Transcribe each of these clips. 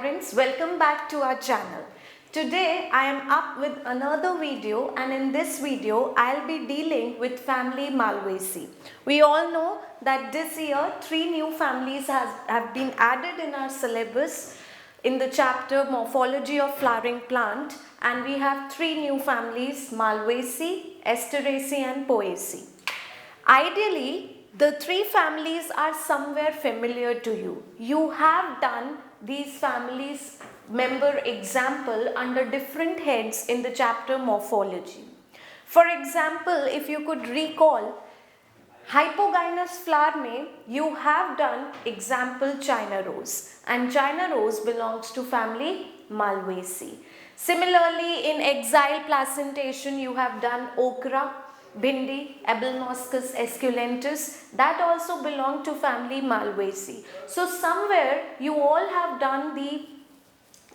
parents, welcome back to our channel. Today I am up with another video, and in this video I'll be dealing with family Malvaceae. We all know that this year 3 new families have been added in our syllabus in the chapter Morphology of Flowering Plant, and we have 3 new families: Malvaceae, Asteraceae and Poaceae. Ideally, the 3 families are somewhere familiar to you. You have done these families member example under different heads in the chapter Morphology. For example, if you could recall, Hypogynous flower में you have done example China rose, and China rose belongs to family Malvaceae. Similarly, in exile placentation you have done okra, bhindi, Abelmoschus esculentus, that also belong to family Malvaceae. So somewhere you all have done the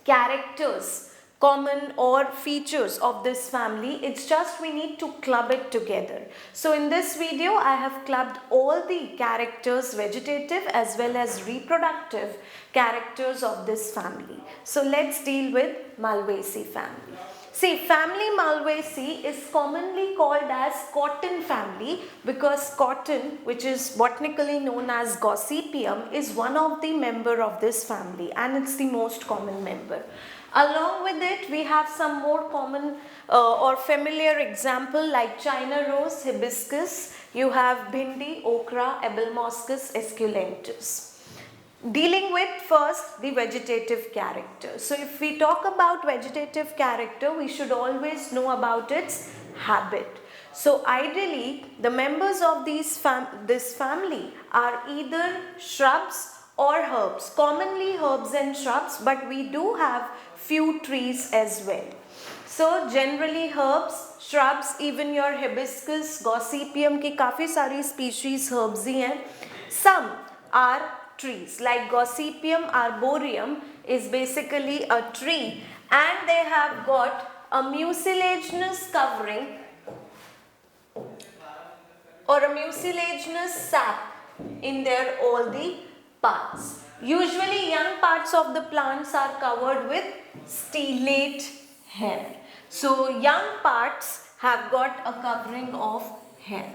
characters, common or features of this family. It's just we need to club it together. So in this video I have clubbed all the characters, vegetative as well as reproductive characters of this family. So let's deal with Malvaceae family. See, family Malvaceae is commonly called as cotton family because cotton, which is botanically known as Gossypium, is one of the member of this family, and it's the most common member. Along with it, we have some more common or familiar example like China rose, hibiscus. You have bhindi, okra, Abelmoschus esculentus. Dealing with first the vegetative character. So if we talk about vegetative character, we should always know about its habit. So ideally, the members of this family are either shrubs or herbs, commonly herbs and shrubs, but we do have few trees as well. So generally herbs, shrubs, even your hibiscus, Gossypium की काफ़ी सारी species herbs ही हैं. Some are trees like Gossypium arboreum is basically a tree, and they have got a mucilaginous covering or a mucilaginous sap in their all the parts. Usually young parts of the plants are covered with stellate hair. So young parts have got a covering of hair.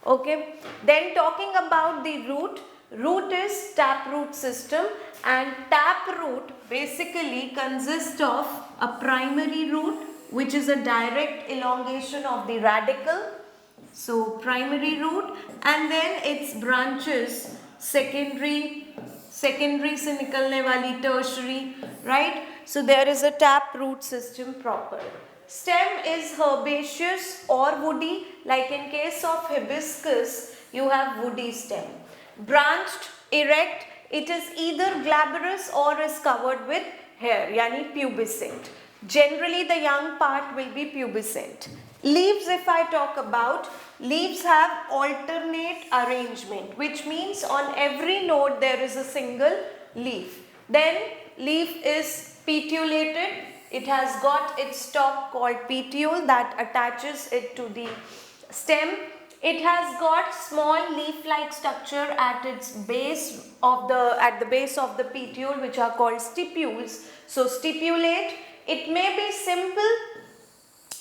Okay, then talking about the root. Root is taproot system, and taproot basically consists of a primary root, which is a direct elongation of the radicle. So primary root, and then its branches, secondary से निकलने वाली tertiary, right? So there is a taproot system proper. Stem is herbaceous or woody, like in case of hibiscus you have woody stem. Branched, erect, it is either glabrous or is covered with hair, yani pubescent. Generally the young part will be pubescent. Leaves, if I talk about, leaves have alternate arrangement, which means on every node there is a single leaf. Then leaf is petiolated. It has got its stalk called petiole that attaches it to the stem. It has got small leaf-like structure at its base of the base of the petiole, which are called stipules. So stipulate. It may be simple,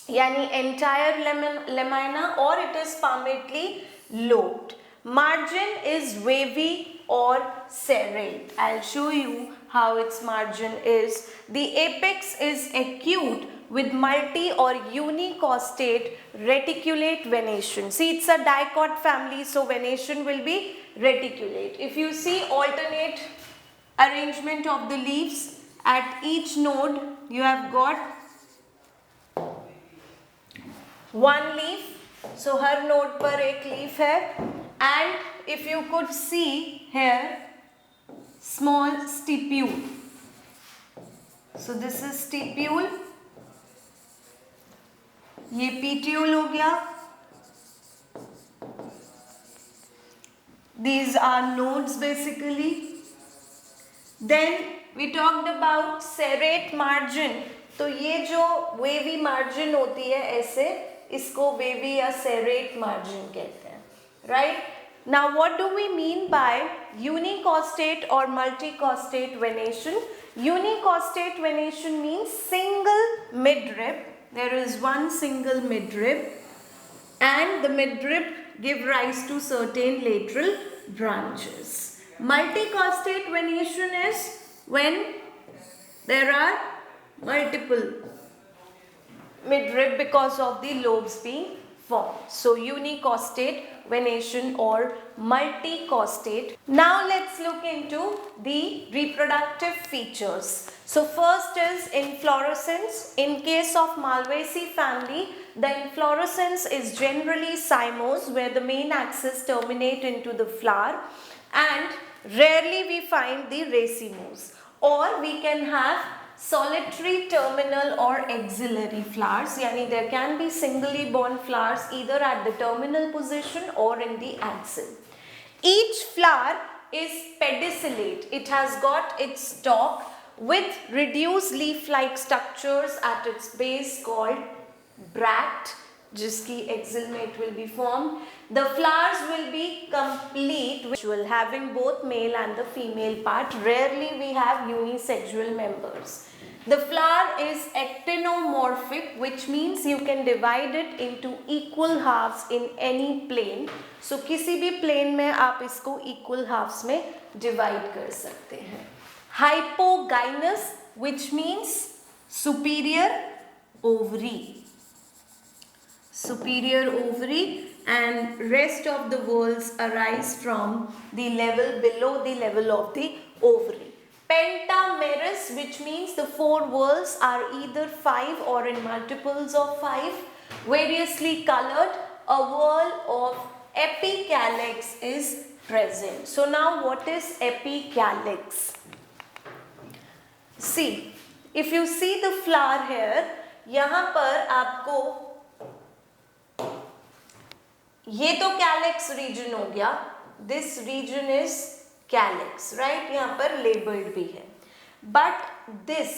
yani entire lamina, or it is palmately lobed. Margin is wavy or serrate. I'll show you how its margin is. The apex is acute with multi or unicostate reticulate venation. See, it's a dicot family, so venation will be reticulate. If you see alternate arrangement of the leaves, at each node you have got one leaf, so her node पर एक leaf है, and if you could see here, small stipule. So this is stipule, ये petiole हो गया. These are nodes basically. Then we talked about serrate margin. तो ये जो wavy margin होती है ऐसे, इसको wavy या serrate margin कहते हैं, right? Now what do we mean by unicostate or multicostate venation? Unicostate venation means single midrib. There is one single midrib, and the midrib give rise to certain lateral branches. Multicostate venation is when there are multiple midrib because of the lobes being formed. So unicostate venation or multicostate. Now let's look into the reproductive features. So first is inflorescence. In case of Malvaceae family, the inflorescence is generally cymose, where the main axis terminate into the flower, and rarely we find the racemose. Or we can have solitary terminal or axillary flowers, yani there can be singly borne flowers either at the terminal position or in the axil. Each flower is pedicellate. It has got its stalk with reduced leaf-like structures at its base called bract, जिसकी axil में it will be formed. The flowers will be complete, which will having both male and the female part. Rarely we have unisexual members. The flower is actinomorphic, which means you can divide it into equal halves in any plane. So किसी भी plane में आप इसको equal halves में divide कर सकते हैं. Hypogynous, which means superior ovary. Superior ovary, and rest of the whorls arise from the level below the level of the ovary. Pentamerous, which means the four whorls are either 5 or in multiples of 5, variously colored. A whorl of epicalyx is present. So now what is epicalyx? See, if you see the flower here, यहाँ पर आपको ये तो calyx region हो गया. This region is calyx, right. यहाँ पर labelled भी है. But this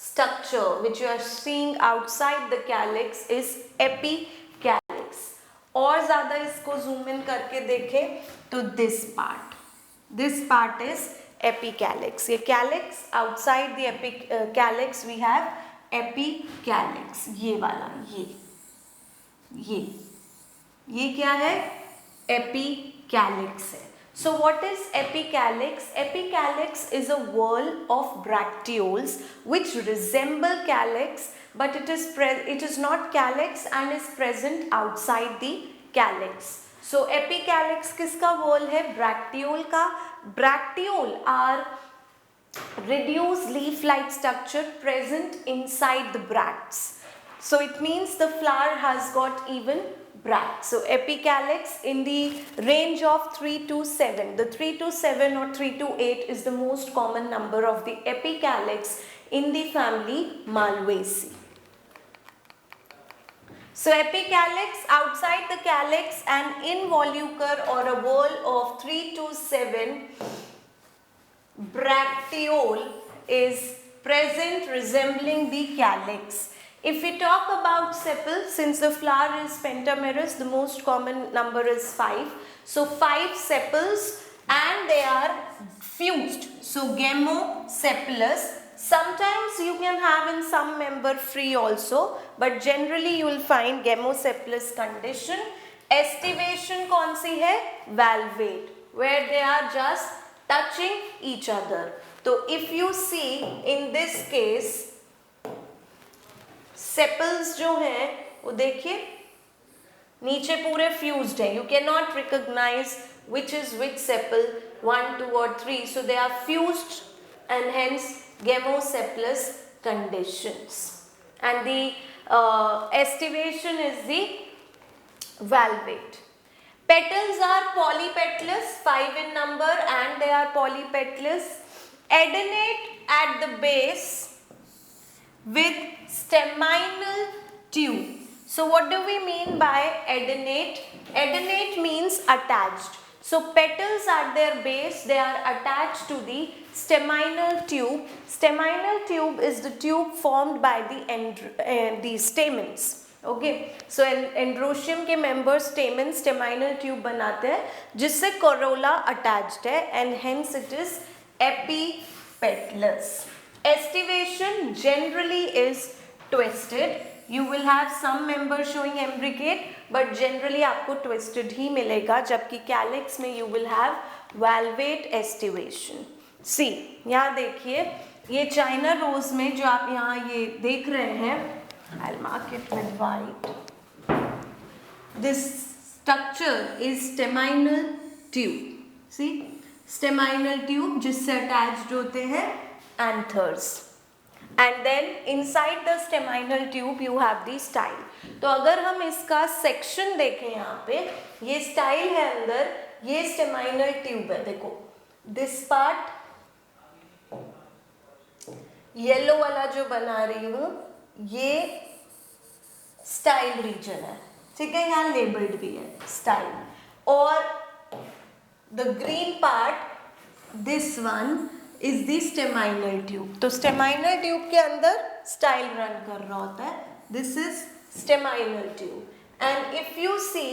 structure which you are seeing outside the calyx is epicalyx. और ज्यादा इसको जूम इन करके देखें तो दिस पार्ट इज एपिकैलिक्स. ये calyx, outside the epicalyx we have epicalyx. ये वाला ये क्या है? एपिकैलिक्स है. So what is epicalyx? Epicalyx is a whorl of bracteoles which resemble calyx, but it is not calyx and is present outside the calyx. So epicalyx किसका whorl है? Bracteole का. Bracteole are reduced leaf-like structure present inside the bracts. So it means the flower has got even bracts. So epicalyx in the range of 3 to 7. The 3 to 7 or 3 to 8 is the most common number of the epicalyx in the family Malvaceae. So epicalyx, outside the calyx, an involucre or a whorl of 3 to 7 bracteole is present resembling the calyx. If we talk about sepal, since the flower is pentamerous, the most common number is 5. So 5 sepals, and they are fused. So gamosepalous. Sometimes you can have in some member free also, but generally you will find gamosepalous condition. Estivation कौन सी है? Valvate, where they are just touching each other. So if you see in this case, sepals जो हैं वो देखिए नीचे पूरे fused हैं. You can not recognise which is which sepal, 1, 2 और 3. So they are fused and hence gamosepalous conditions. And the estivation is the valvate. Petals are polypetalous, 5 in number, and they are polypetalous. Adennate at the base with staminal tube. So what do we mean by adennate? Adennate means attached. So petals at their base, they are attached to the staminal tube. Staminal tube is the tube formed by the stamens. Okay, so androecium के member स्टेमन staminal tube बनाते हैं जिससे corolla attached है, and hence it is petalous. Estivation generally is twisted. You will have some members showing imbricate, but generally आपको twisted ही मिलेगा, जबकि calyx में you will have valvate estivation. See, यहाँ देखिए, ये चाइना रोज में जो आप यहाँ ये देख रहे हैं, I'll mark it with white. This structure is staminal tube. See, staminal tube जिससे attached होते हैं anthers. And then inside the staminal tube you have the style. तो अगर हम इसका section देखें यहाँ पे, ये style है अंदर, ये staminal tube है. देखो, this part येलो वाला जो बना रही हूँ, ये स्टाइल रीजन है, ठीक है, यहाँ लेबल्ड भी है स्टाइल. और the green part, this one is the staminal tube. तो स्टेमाइनल ट्यूब के अंदर स्टाइल रन कर रहा होता है. This is staminal tube. And if you see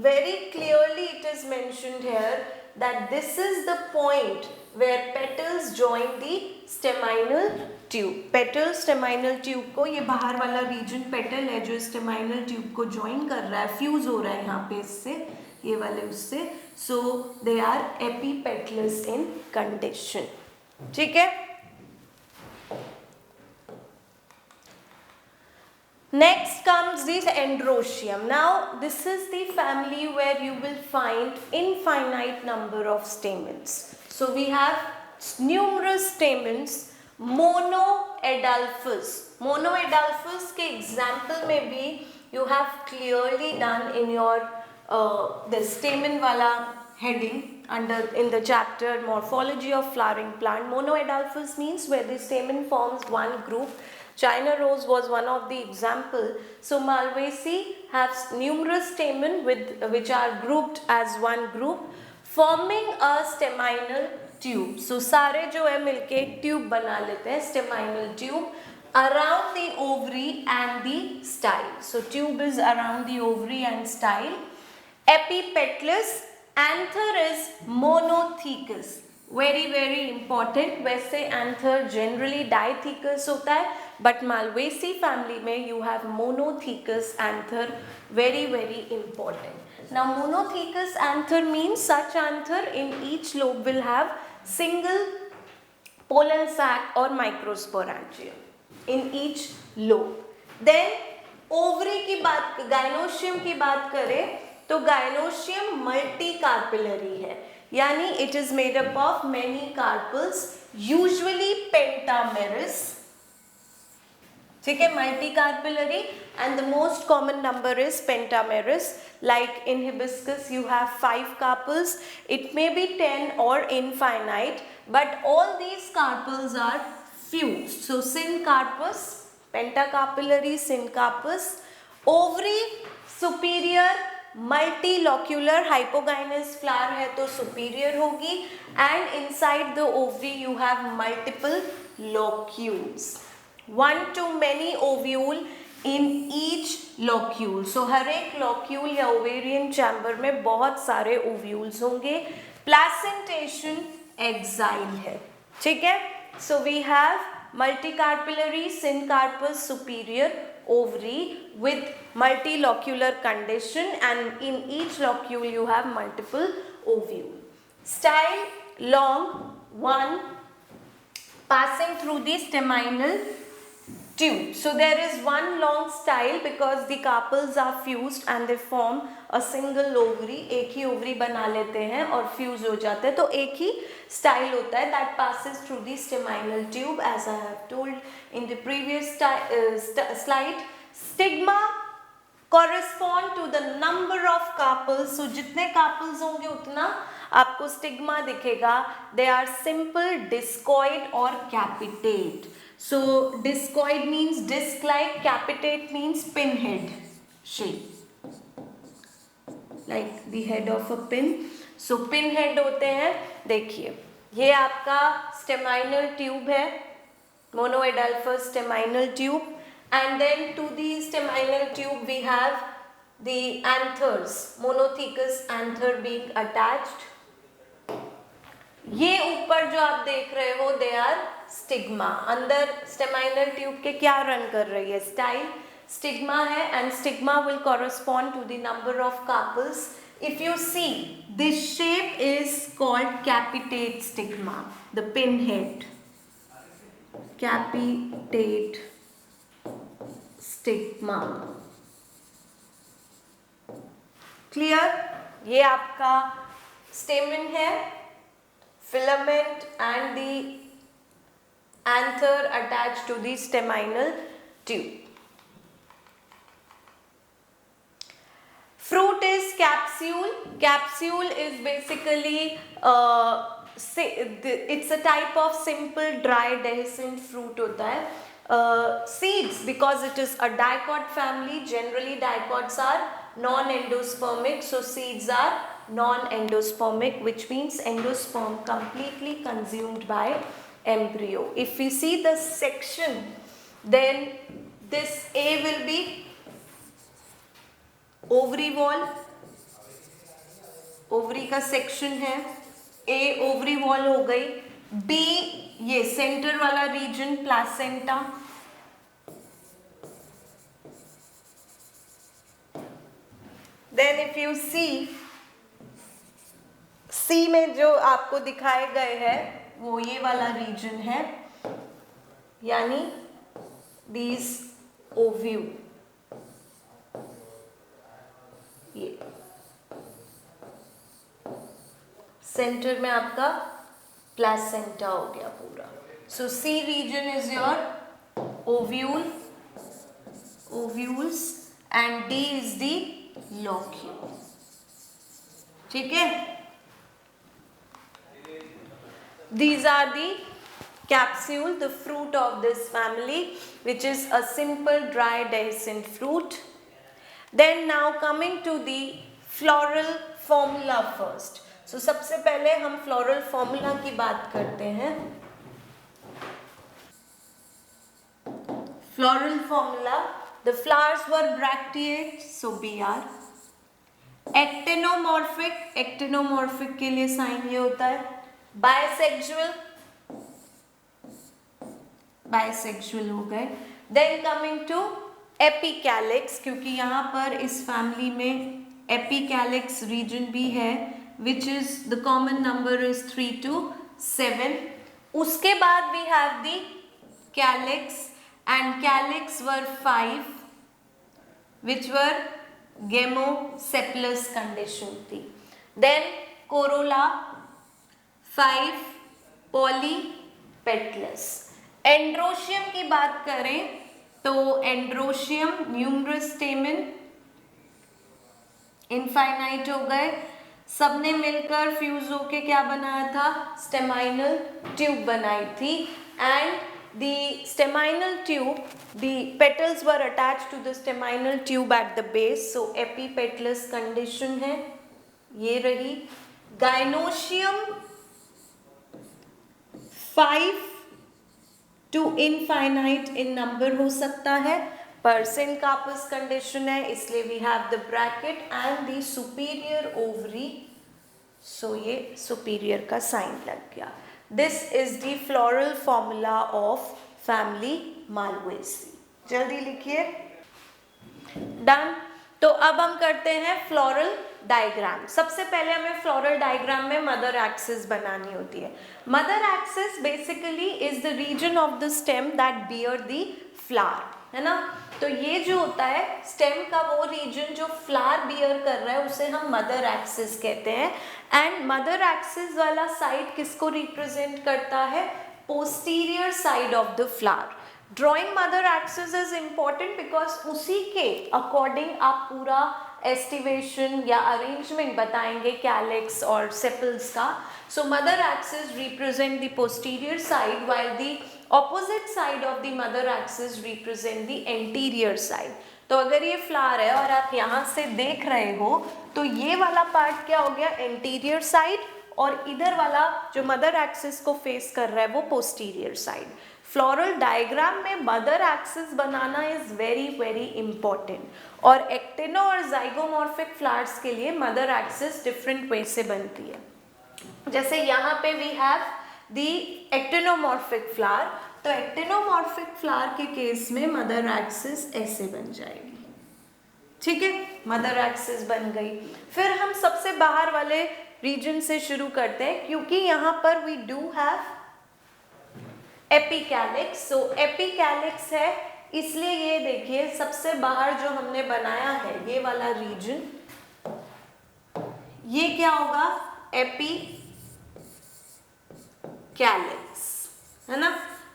very clearly it is mentioned here that this is the point where petals join the staminal tube. Petal staminal tube को, ये बाहर वाला region petal है जो staminal tube को join कर रहा है, fuse हो रहा है यहाँ पे इससे, ये वाले उससे. So they are epipetalous in condition. ठीक है. Next comes the Androecium. Now this is the family where you will find infinite number of stamens. So we have numerous stamens. Monoadelphous. Monoadelphous के example में भी you have clearly done in your the stamen वाला heading under in the chapter Morphology of Flowering Plant. Monoadelphous means where the stamen forms one group. China rose was one of the example. So Malvaceae has numerous stamen which are grouped as one group, forming a staminal tube. So सारे जो है मिलके एक tube बना लेते हैं, staminal tube, around the ovary and the style. So tube is around the ovary and style. Epipetalous. Anther is monothecous. very important. वैसे anther generally dithecous होता है, but Malvaceae family में you have monothecous anther, very important. Now monothecous anther means such anther in each lobe will have single pollen sac or microsporangium in each lobe. Then ovary की बात, gynoecium की बात करें तो gynoecium multicarpellary है, यानी it is made up of many carpels, usually pentamerous. ठीक है, multicarpellary, and the most common number is pentamerous. Like in hibiscus you have 5 carpels. It may be 10 or infinite, but all these carpels are fused. So syncarpus, pentacarpellary, syncarpus. Ovary superior, multilocular, hypogynous flower है तो superior होगी, and inside the ovary you have multiple locules, 1 to many ovule in each locule. So हर एक locule या ovarian chamber में बहुत सारे ovules होंगे. Placentation exile है, ठीक है. So we have multicarpellary, syncarpus, superior, ovary with multilocular condition, and in each locule you have multiple ovule. Style long, 1, passing through the staminal tube. So there is one long style because the carpels are fused and they form a single ovary. एक ही ovary बना लेते हैं और fuse हो जाते हैं, तो एक ही style होता है that passes through the staminal tube, as I have told in the previous slide. Stigma correspond to the number of carpels. So जितने carpels होंगे उतना आपको stigma दिखेगा. They are simple, discoid or capitate. So discoid means disc-like, capitate means pinhead shape, like the head of a pin. So pinhead होते हैं. देखिए ये आपका staminal tube है, monoadelphous staminal tube, and then to the staminal tube we have the anthers, monothecous anther being attached. ये ऊपर जो आप देख रहे हो they are स्टिग्मा। अंदर स्टेमाइनल ट्यूब के क्या रन कर रही है? स्टाइल स्टिग्मा है, and stigma will correspond to the number of carpels. If you see, this shape is called capitate stigma, the pinhead. Capitate stigma. Clear? ये आपका stamen है, filament and the anther attached to the staminal tube. Fruit is capsule. Capsule is basically it's a type of simple dry dehiscent fruit होता है. Seeds, because it is a dicot family, generally dicots are non-endospermic, so seeds are non-endospermic, which means endosperm completely consumed by embryo. If we see the section, then this A will be ovary wall, ovary का section है. ए ovary wall हो गई. B ये centre वाला region placenta. Then if you see में जो आपको दिखाए गए हैं वो ये वाला रीजन है, यानी दीज ओव्यूल. ये सेंटर में आपका प्लासेंटा हो गया पूरा. So C region is your ovules and D is the locule. ठीक है. These are the capsule, the fruit of this family, which is a simple dry dehiscent fruit. Then now coming to the floral formula first. So सबसे पहले हम floral formula की बात करते हैं. Floral formula, the flowers were bracteate, so BR. Actinomorphic, actinomorphic के लिए sign ये होता है. Bisexual, bisexual हो गए. Then coming to एपिकैलिक्स, क्योंकि यहाँ पर इस फैमिली में एपिकैलिक्स रीजन भी है, which is the common number is 3 to 7. उसके बाद we have the calyx, and calyx were 5, which were gamosepalous condition थी. Then corolla 5, polypetalous. एंड्रोशियम की बात करें तो एंड्रोशियम न्यूमरस स्टेमन, इनफाइनाइट हो गए. सबने मिलकर फ्यूज होके क्या बनाया था? स्टेमाइनल ट्यूब बनाई थी. And the staminal tube, the petals were attached to the staminal tube at the base, so epipetalous condition है ये रही. Gynoecium 5 to infinite in number हो सकता है, पर सिनकार्पस कंडीशन है, इसलिए we have the bracket and the superior ovary. So ये सुपीरियर का साइन लग गया. This is the floral formula of family Malvaceae. जल्दी लिखिए. डन. तो अब हम करते हैं फ्लोरल डायग्राम. सबसे पहले हमें फ्लोरल डायग्राम में मदर एक्सिस बनानी होती है. Mother axis basically is the region of the stem that bear the flower, है ना. तो ये जो होता है स्टेम का वो रीजन जो फ्लावर बियर कर रहा है उसे हम मदर एक्सिस कहते हैं. एंड मदर एक्सिस वाला साइड किसको रिप्रेजेंट करता है? Posterior side of the flower. Drawing mother axis is important because उसी के अकॉर्डिंग आप पूरा एस्टिवेशन या अरेंजमेंट बताएंगे कैलिक्स और सेपल्स का. So mother axis represent the posterior side while the opposite side of the mother axis represent the anterior side. तो अगर ये फ्लावर है और आप यहाँ से देख रहे हो तो ये वाला पार्ट क्या हो गया? एंटीरियर साइड, और इधर वाला जो मदर एक्सिस को फेस कर रहा है वो पोस्टीरियर साइड. फ्लोरल डायग्राम में mother axis banana is very very important. और एक्टिनो और जाइगोमॉर्फिक फ्लावर्स के लिए मदर एक्सिस डिफरेंट वे से बनती है. जैसे यहाँ पे we have the actinomorphic flower. तो एक्टिनोमॉर्फिक फ्लावर के केस में मदर एक्सिस ऐसे बन जाएगी, ठीक है, मदर एक्सिस बन गई। फिर हम सबसे बाहर वाले रीजन से शुरू करते हैं, क्योंकि यहाँ पर we do have epicalyx. So epicalyx है, इसलिए ये देखिए सबसे बाहर जो हमने बनाया है ये वाला रीजन, ये क्या होगा, एपिकैलिक्स, है ना।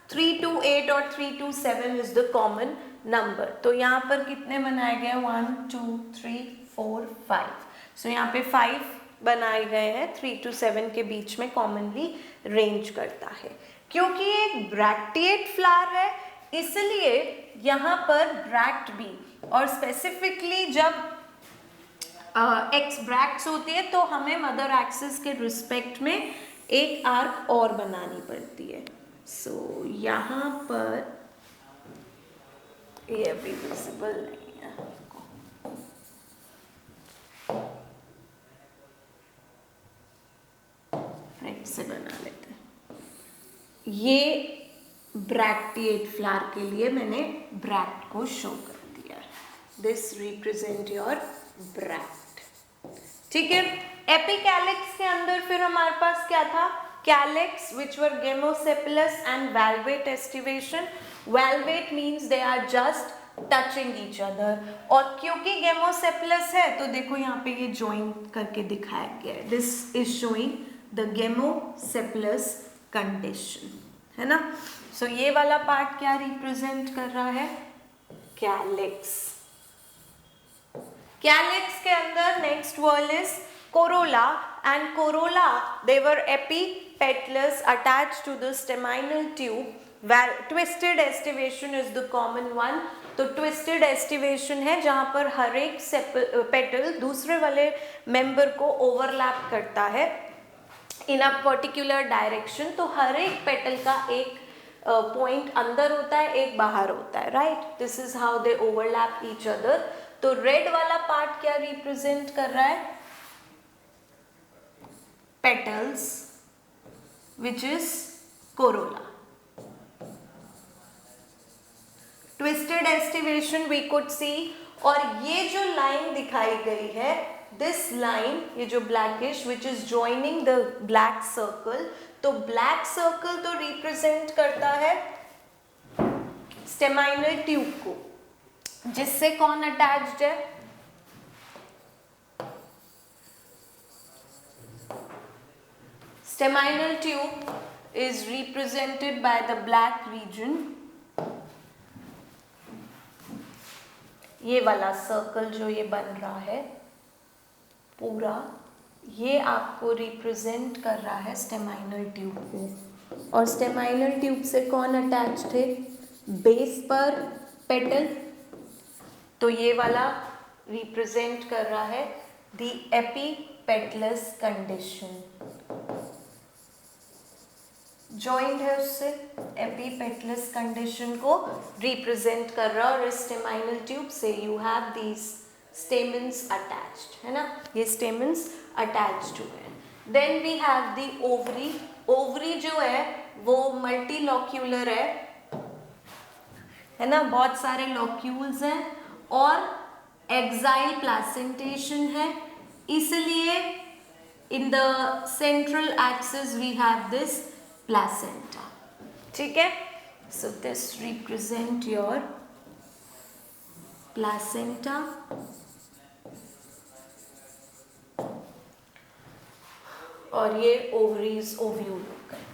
3 to 8 और 3 to 7 is the common number. तो यहाँ पर कितने बनाए गए, 1 2 3 4 5। सो यहाँ पे 5 बनाए गए हैं, 3 to 7 के बीच में कॉमनली रेंज करता है। क्योंकि एक ब्रैक्टिएट फ्लावर है इसलिए यहाँ पर ब्रैक्ट भी, और स्पेसिफिकली जब एक्स ब्रैक्ट्स होती है तो हमें मदर एक्सिस के रिस्पेक्ट में एक आर्क और बनानी पड़ती है। सो यहाँ पर ये अभी विजिबल नहीं है, राइट से बना लेते हैं। ये ब्रैक्टिएट फ्लावर के लिए मैंने ब्रैक्ट को शो कर दिया है, दिस रिप्रेजेंट योर ब्रैक्ट, ठीक है। एपिकैलिक्स के अंदर फिर हमारे पास क्या था, calyx which were gamosepalous and valvate aestivation. Valvate means they are just touching each other, और क्योंकि गेमोसेपलस है तो देखो यहाँ पे ये ज्वाइन करके दिखाया गया है, this is showing the gamosepalous condition, है ना। सो ये वाला पार्ट क्या रिप्रेजेंट कर रहा है, कैलिक्स। कैलिक्स के अंदर next word is corolla, and corolla they were epipetalous attached to the staminal tube. Twisted aestivation is the common one. तो ट्विस्टेड एस्टिवेशन है जहां पर हर एक पेटल दूसरे वाले मेंबर को ओवरलैप करता है इन अ पर्टिकुलर डायरेक्शन। तो हर एक पेटल का एक पॉइंट अंदर होता है, एक बाहर होता है, right. This is how they overlap each other. तो रेड वाला पार्ट क्या रिप्रेजेंट कर रहा है, petals which is corolla. Twisted aestivation we could see, और ये जो लाइन दिखाई गई है, दिस लाइन, ये जो blackish which is joining the black circle, तो ब्लैक सर्कल तो रिप्रेजेंट करता है स्टेमाइनल ट्यूब को, जिससे कौन अटैच्ड है, staminal tube is represented by the black region. ये वाला सर्कल जो ये बन रहा है पूरा, ये आपको रिप्रेजेंट कर रहा है स्टेमाइनल ट्यूब को, और स्टेमाइनल ट्यूब से कौन अटैच थे, बेस पर पेटल। तो ये वाला रिप्रेजेंट कर रहा है द एपिपेटलस कंडीशन, जॉइंट है उससे, एपिपेटलस कंडीशन को रिप्रेजेंट कर रहा है। और इस स्टेमाइनल ट्यूब से you have these stamens attached, है ना, ये स्टेमन्स अटैच्ड हुए हैं। Then we have the ovary. Ovary जो है वो मल्टीलॉक्यूलर है ना, बहुत सारे लॉक्यूल्स हैं, और एक्साइल प्लासेंटेशन है, इसलिए in the central axis we have this placenta, ठीक है। So this represent your placenta, और ये ovaries ovule.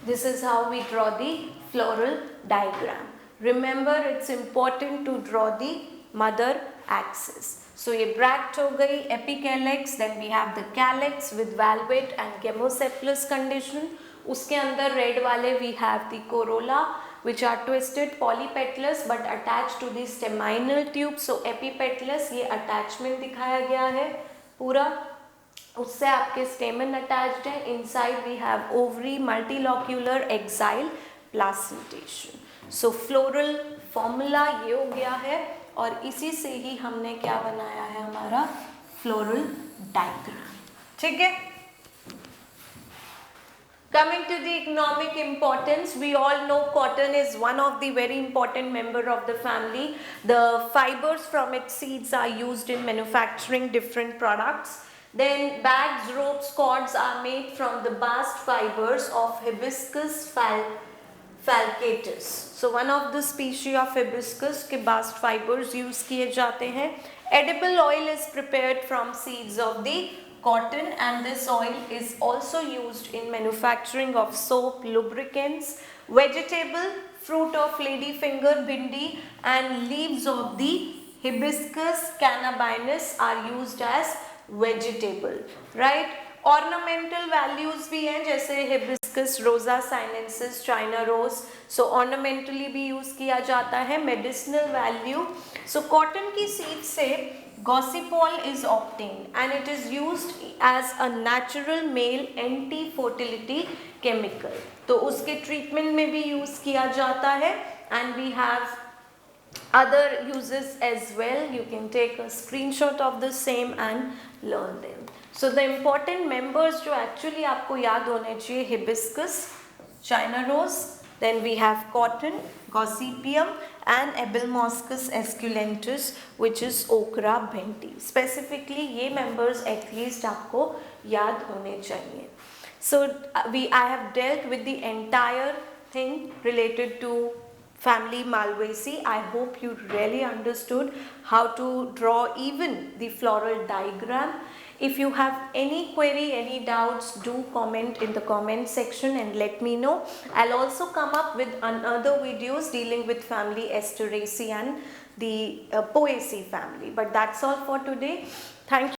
This is how we draw the floral diagram. Remember it's important to draw the mother axis. So ये bract हो गई, epicalyx, then we have the calyx with valvate and gamosepalous condition. उसके अंदर red वाले we have the corolla which are twisted polypetalous but attached to the staminal tube. So epipetalous, ये attachment दिखाया गया है पूरा, उससे आपके stamen attached है। Inside we have ovary, multilocular, axile placentation. So floral formula ये हो गया है, और इसी से ही हमने क्या बनाया है, हमारा floral diagram, ठीक है। Coming to the economic importance, we all know cotton is one of the very important member of the family. The fibers from its seeds are used in manufacturing different products. Then bags, ropes, cords are made from the bast fibers of Hibiscus falcatus. So one of the species of hibiscus के bast fibers use किए जाते हैं. Edible oil is prepared from seeds of the cotton, and this oil is also used in manufacturing of soap, lubricants, vegetable, fruit of ladyfinger, bindi, and leaves of the hibiscus cannabinus are used as vegetable, right? Ornamental values भी हैं, जैसे hibiscus rosa sinensis, China rose, so ornamentally भी use किया जाता है. Medicinal value, so cotton की seed से gossypol is obtained and it is used as a natural male anti fertility chemical. तो उसके treatment में भी use किया जाता है. And we have other uses as well. You can take a screenshot of the same and learn them. So the important members जो actually आपको याद होने चाहिए, hibiscus, China rose, then we have cotton, gossypium, and Ebelmoschus esculentus, which is okra bhenti. Specifically ये members at least आपको याद होने चाहिए. So I have dealt with the entire thing related to family Malvaceae. I hope you really understood how to draw even the floral diagram. If you have any query, any doubts, do comment in the comment section and let me know. I'll also come up with another videos dealing with family Asteraceae and the Poaceae family. But that's all for today. Thank you.